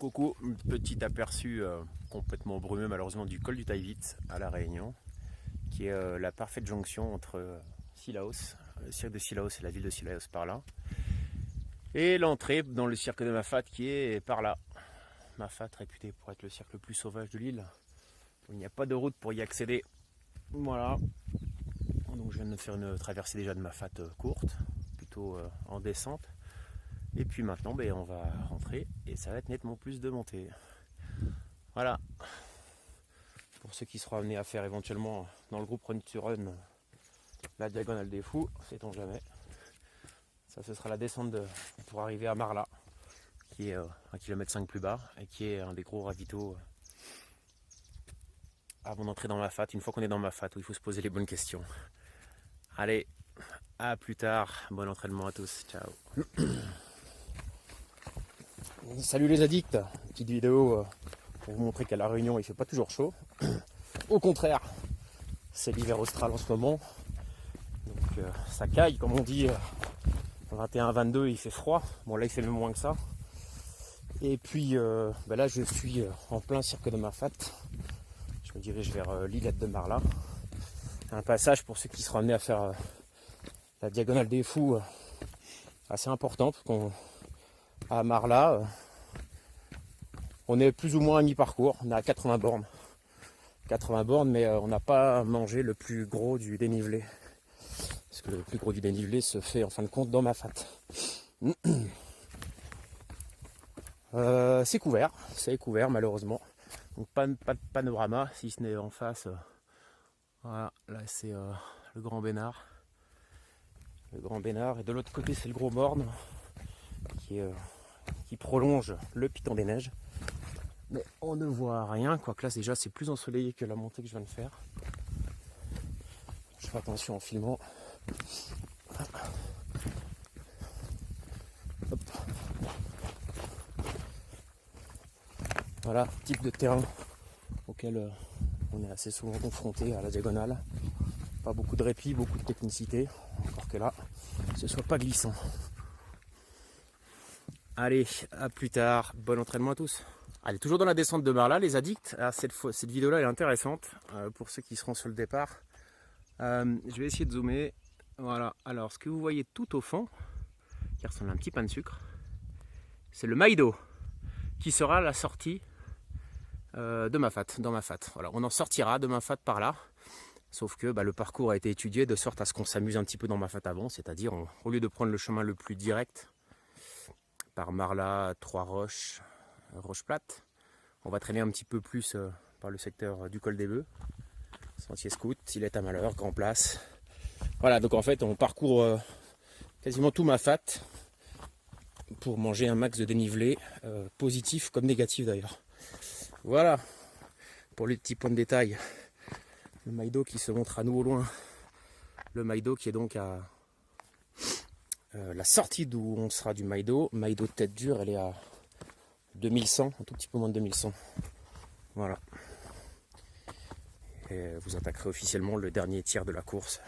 Coucou, petit aperçu complètement brumeux malheureusement du col du Tailvite à La Réunion, qui est la parfaite jonction entre Cilaos, le cirque de Cilaos et la ville de Cilaos par là, et l'entrée dans le cirque de Mafate qui est par là. Mafate réputé pour être le cirque le plus sauvage de l'île, il n'y a pas de route pour y accéder. Voilà, donc je viens de faire une traversée déjà de Mafate courte, plutôt en descente. Et puis maintenant, on va rentrer et ça va être nettement plus de montée. Voilà. Pour ceux qui seront amenés à faire éventuellement dans le groupe Run to Run la diagonale des fous, sait-on jamais. Ça, ce sera la descente pour arriver à Marla, qui est 1,5 km plus bas et qui est un des gros ravitaux avant d'entrer dans Mafate. Une fois qu'on est dans Mafate, où il faut se poser les bonnes questions. Allez, à plus tard. Bon entraînement à tous. Ciao. Salut les addicts, petite vidéo pour vous montrer qu'à La Réunion il fait pas toujours chaud. Au contraire, c'est l'hiver austral en ce moment. Donc ça caille comme on dit, 21-22 il fait froid. Bon là il fait même moins que ça. Et puis là je suis en plein cirque de Mafate. Je me dirige vers l'îlette de Marla. Un passage pour ceux qui seront amenés à faire la diagonale des fous assez important parce qu'on à Marla, on est plus ou moins à mi-parcours, on est à 80 bornes. 80 bornes, mais on n'a pas mangé le plus gros du dénivelé. Parce que le plus gros du dénivelé se fait en fin de compte dans Mafate. C'est couvert malheureusement. Donc pas de panorama, si ce n'est en face. Voilà, là c'est le Grand Bénard. Le Grand Bénard, et de l'autre côté c'est le Gros Morne, qui prolonge le Piton des Neiges. Mais on ne voit rien, quoique là déjà c'est plus ensoleillé que la montée que je viens de faire. Je fais attention en filmant. Hop. Voilà, type de terrain auquel on est assez souvent confronté à la diagonale. Pas beaucoup de répit, beaucoup de technicité, encore que là, ce soit pas glissant. Allez, à plus tard, bon entraînement à tous. Allez, toujours dans la descente de Marla, les addicts. Alors, cette vidéo-là est intéressante pour ceux qui seront sur le départ. Je vais essayer de zoomer. Voilà, alors ce que vous voyez tout au fond, qui ressemble à un petit pain de sucre, c'est le Maïdo, qui sera la sortie de Mafate, dans Mafate. Voilà, on en sortira de Mafate par là. Sauf que le parcours a été étudié de sorte à ce qu'on s'amuse un petit peu dans Mafate avant, c'est-à-dire au lieu de prendre le chemin le plus direct, par Marla, Trois-Roches, Roche-Plate, on va traîner un petit peu plus par le secteur du col des Bœufs, Sentier Scout, Îlette à Malheur, Grand Place. Voilà, donc en fait on parcourt quasiment tout Mafate pour manger un max de dénivelé, positif comme négatif d'ailleurs. Voilà, pour les petits points de détail. Le Maïdo qui se montre à nous au loin. Le Maïdo qui est donc à la sortie d'où on sera du Maïdo. Maïdo de tête dure, elle est à 2100, un tout petit peu moins de 2100. Voilà. Et vous attaquerez officiellement le dernier tiers de la course.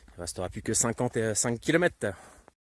Il ne restera plus que 55 km.